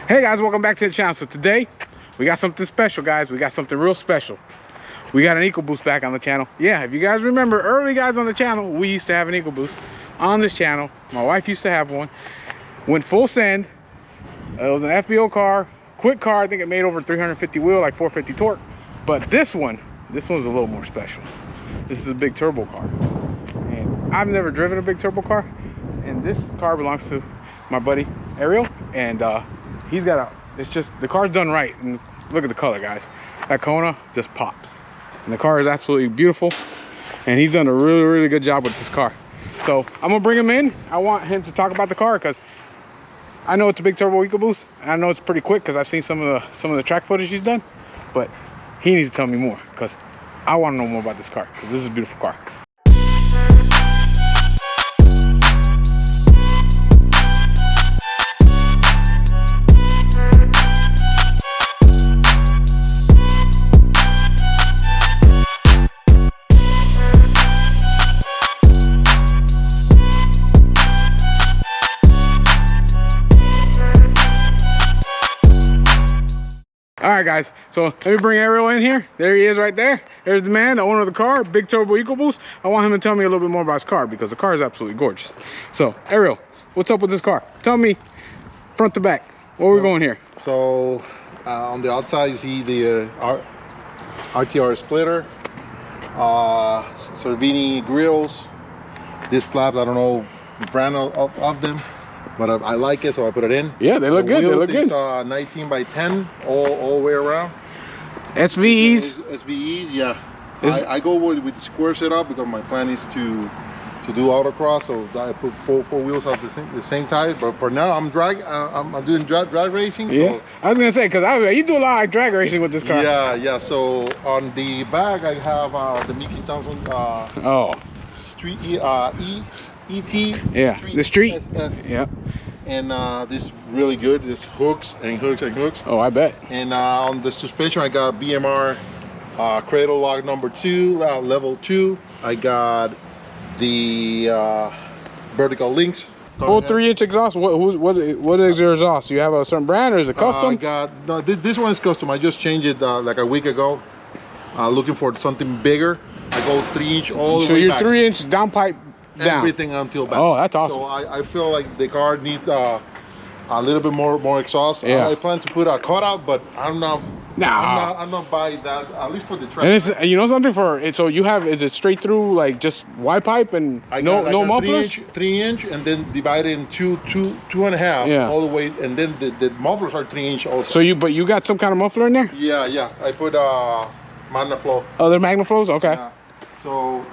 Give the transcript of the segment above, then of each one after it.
Hey guys, welcome back to the channel. So today we got something special, guys. We got something real special. We got an EcoBoost back on the channel. Yeah, if you guys remember, early guys on the channel, we used to have an EcoBoost on this channel. My wife used to have one. Went full send. It was an FBO car, quick car. I think it made over 350 wheel, like 450 torque. But this one's a little more special. This is a big turbo car, and I've never driven a big turbo car. And this car belongs to my buddy Ariel, and he's got it's just, the car's done right. And look at the color, guys. That Kona just pops. And the car is absolutely beautiful. And he's done a really good job with this car. So I'm gonna bring him in. I want him to talk about the car because I know it's a big turbo EcoBoost. And I know it's pretty quick because I've seen some of the track footage he's done. But he needs to tell me more because I want to know more about this car because this is a beautiful car. All right, guys, so let me bring Ariel in here. There he is right there. There's the man, the owner of the car, big turbo EcoBoost. I want him to tell me a little bit more about his car because the car is absolutely gorgeous. So, Ariel, what's up with this car? Tell me front to back. Where are we going here? So, on the outside, you see the RTR splitter, Cervini grills, this flaps, I don't know the brand of them. But I like it, so I put it in. Yeah, they look good. They look good. 19 by 10 all the way around. SVEs. SVEs, yeah. I go with the square setup because my plan is to do autocross. So I put four wheels off the same tires. But for now, I'm doing drag racing. So. Yeah, I was gonna say because you do a lot of drag racing with this car. Yeah. So on the back, I have the Mickey Thompson. Street ET. Yeah, the street. SS. Yeah. And this is really good. This hooks and hooks and hooks. Oh, I bet. And on the suspension, I got BMR cradle lock number 2, level 2. I got the vertical links. Full 3-inch exhaust. What is your exhaust? Do you have a certain brand or is it custom? This one is custom. I just changed it like a week ago. Looking for something bigger. I go 3-inch all the way back. So you're 3-inch downpipe. Down. Everything until back. Oh, that's awesome. So I feel like the car needs a little bit more exhaust. Yeah. I plan to put a cutout, but I'm not buying that, at least for the track. And you know something for it. So you have, is it straight through like just Y pipe and no mufflers? 3-inch, and then divided in two and a half. Yeah. All the way, and then the mufflers are 3-inch also. So but you got some kind of muffler in there? Yeah. I put MagnaFlow. Oh, they're MagnaFlows. Okay. So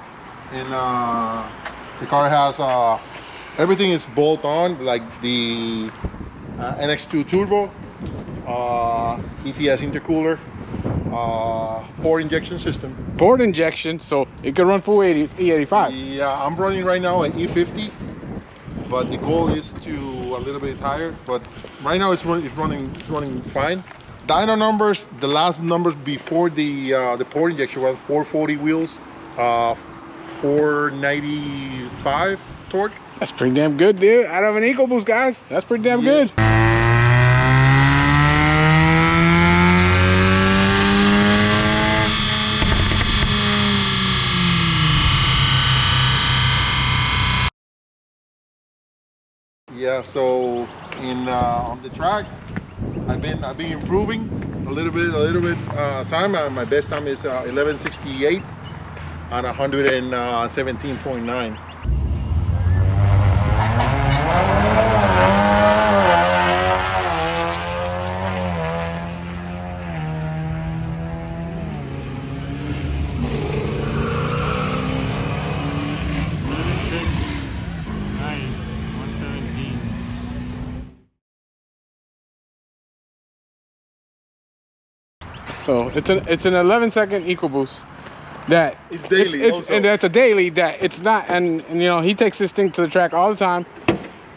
the car has everything is bolt on, like the NX2 turbo, ETS intercooler, port injection system. Port injection, so it could run full E85. Yeah, I'm running right now at E50, but the goal is to a little bit higher. But right now it's running fine. Dyno numbers, the last numbers before the port injection was 440 wheels. 495 torque. That's pretty damn good, dude. Out of an EcoBoost, guys. That's pretty damn good. Yeah, so on the track, I've been improving a little bit time. My best time is 1168 on 117.9. So it's an 11-second EcoBoost. That it's daily and that's a daily that it's not, and you know he takes this thing to the track all the time,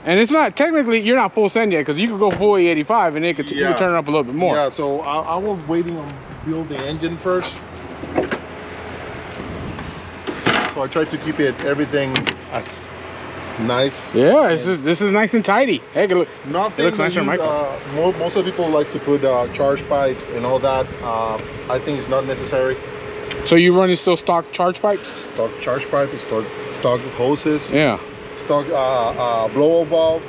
and it's not technically, you're not full send yet because you could go full E85 and it could you could turn it up a little bit more. Yeah, so I was waiting on build the engine first, so I tried to keep everything as Nice. Yeah, this is nice and tidy. Heck, it looks nicer in my car. Most of the people like to put charge pipes and all that. I think it's not necessary. So you running still stock charge pipes? Stock charge pipes, stock hoses. Yeah. Stock blow-up valve.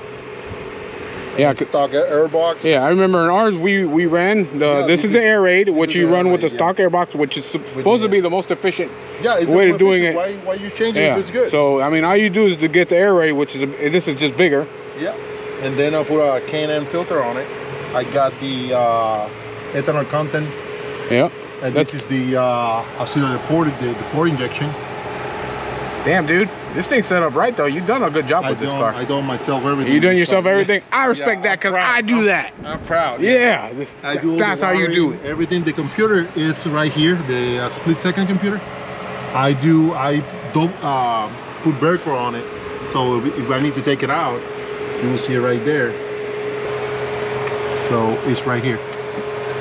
Yeah. Stock air box. Yeah, I remember in ours we ran this is the air raid, which you run with the stock air box, which is supposed to be the most efficient way of doing it. Why you changing it if it's good? So I mean, all you do is to get the air raid, which is this is just bigger. Yeah, and then I put a K&N filter on it. I got the ethanol content. Yeah. And this is the the port injection. Damn, dude, this thing's set up right though. You've done a good job with this car. I done myself everything. You done yourself everything. I respect that because I do that. I'm proud. Yeah, I do. That's how you do it. Everything. The computer is right here. The split-second computer. I don't put Velcro on it. So if I need to take it out, you will see it right there. So it's right here.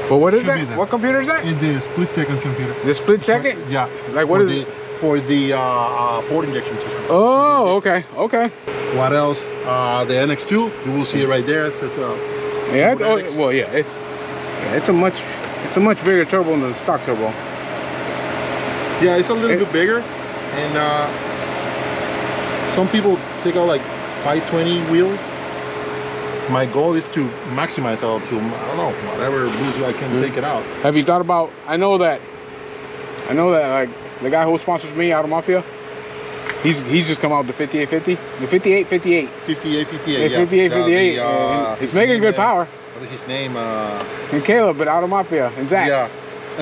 But what is that? What computer is that? It's the split-second computer. The split-second? Yeah. Like what is it? For the port injection system. Oh, okay, okay. What else? The NX2, you will see it right there. So yeah, it's a much bigger turbo than the stock turbo. Yeah, it's a little bit bigger, and some people take out like 520 wheel. My goal is to maximize out to, I don't know, whatever boost I can take it out. Have you thought about? I know that like the guy who sponsors me out of Mafia, he's just come out with the 5850, the 5858. 5858. Yeah, 5858. He's making good power. What is his name? And Caleb, but out of Mafia, and Zach. Yeah.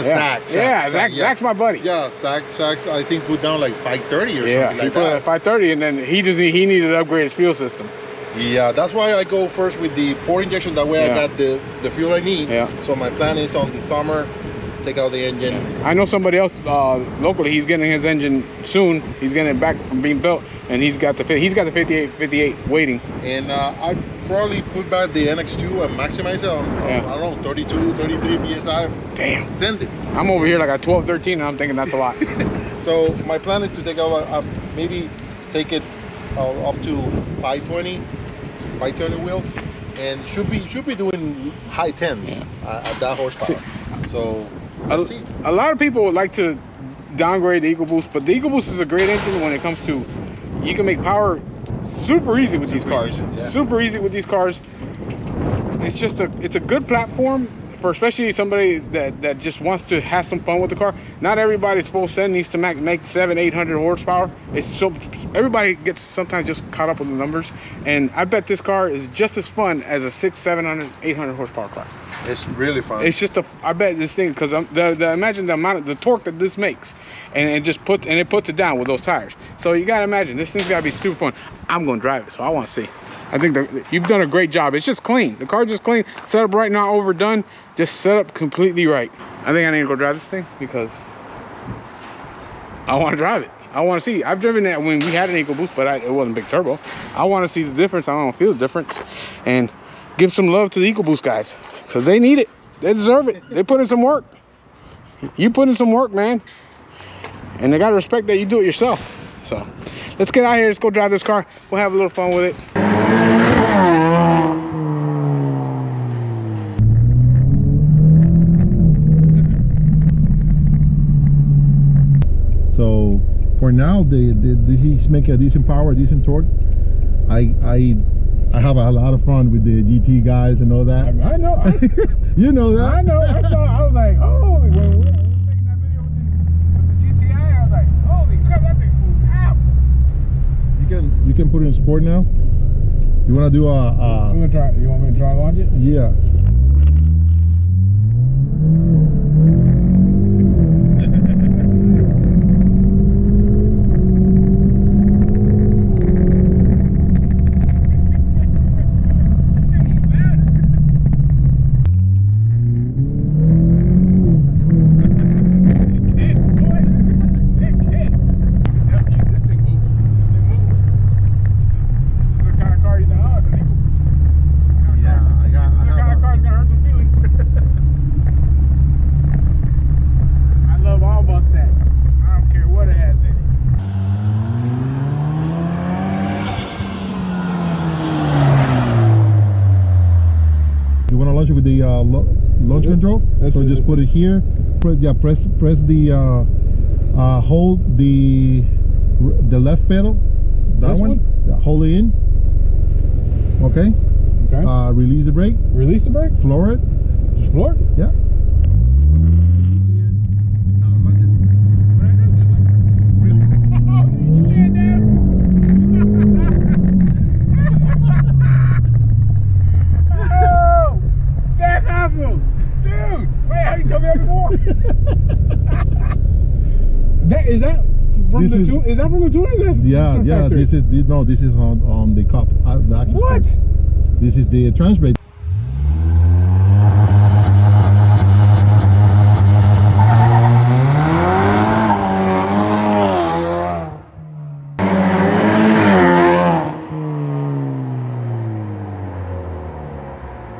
Zach. Zach's my buddy. Yeah, Zach I think put down like 530 or something like that. Yeah, he put it at 530, and then he needed to upgrade his fuel system. Yeah, that's why I go first with the port injection. That way I got the fuel I need. Yeah. So my plan is on the summer, take out the engine. Yeah. I know somebody else locally. He's getting his engine soon. He's getting it back from being built, and he's got the 5858 waiting. And I probably put back the NX2 and maximize it on I don't know, 32, 33 psi. Damn. Send it. I'm over here like at 12, 13, and I'm thinking that's a lot. So my plan is to take out maybe take it up to 520 wheel, and should be doing high 10s at that horsepower. So let's see. A lot of people would like to downgrade the EcoBoost, but the EcoBoost is a great engine when it comes to, you can make power super easy with these cars. Super easy with these cars. It's a good platform for especially somebody that just wants to have some fun with the car. Not everybody's full send needs to make 700-800 horsepower. Everybody gets sometimes just caught up with the numbers, and I bet this car is just as fun as a 600-700-800 horsepower car. It's really fun. It's just I bet this thing, because imagine the amount of the torque that this makes, and it puts it down with those tires. So you gotta imagine this thing's gotta be super fun. I'm gonna drive it, so I want to see. I think you've done a great job. It's just clean. The car's just clean, set up right, not overdone, just set up completely right. I think I need to go drive this thing because I want to drive it. I want to see. I've driven that when we had an EcoBoost, but it wasn't big turbo. I want to see the difference. I want to feel the difference, and give some love to the EcoBoost guys because they need it. They deserve it. They put in some work. You put in some work, man, and they got to respect that you do it yourself. So let's get out here. Let's go drive this car. We'll have a little fun with it. So for now, he's making a decent power, decent torque. I have a lot of fun with the GT guys and all that. I know. You know that. I know. I was like, oh, when we were making that video with the GTI, I was like, holy crap, that thing moves out. You can put it in sport now. You want to do a? You want me to try to launch it? Yeah. launch control. So just put it here. Press the hold the left pedal. That one. Hold it in. Okay. Okay. Release the brake. Release the brake. Floor it. Just floor it. Yeah. Is that from the tune? Is that from the tune? Yeah. This is on the Cobb. The access what? point. This is the transbrake.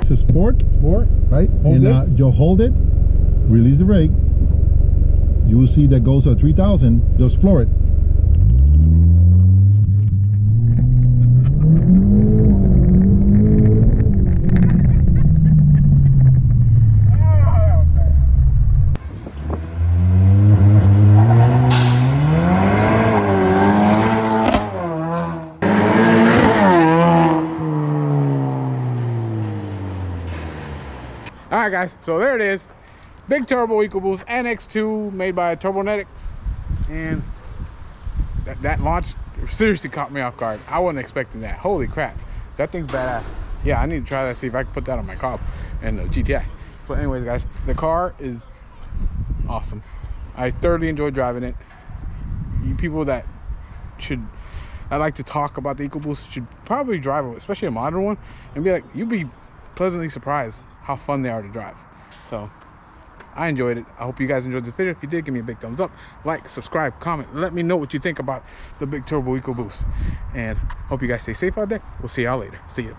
It's a sport, right? Hold and this. you hold it, release the brake. You will see that goes to 3,000. Just floor it. All right, guys. So there it is. Big Turbo Ecoboost NX2 made by Turbonetics, and that launch seriously caught me off guard. I wasn't expecting that. Holy crap, that thing's badass. Yeah, I need to try that, see if I can put that on my Cobb and the GTI. But anyways, guys, the car is awesome. I thoroughly enjoyed driving it. You people that I like to talk about the EcoBoost should probably drive it, especially a modern one, and be like, you'd be pleasantly surprised how fun they are to drive. So I enjoyed it. I hope you guys enjoyed this video. If you did, give me a big thumbs up, like, subscribe, comment, let me know what you think about the big Turbo EcoBoost, and hope you guys stay safe out there. We'll see y'all later. See you.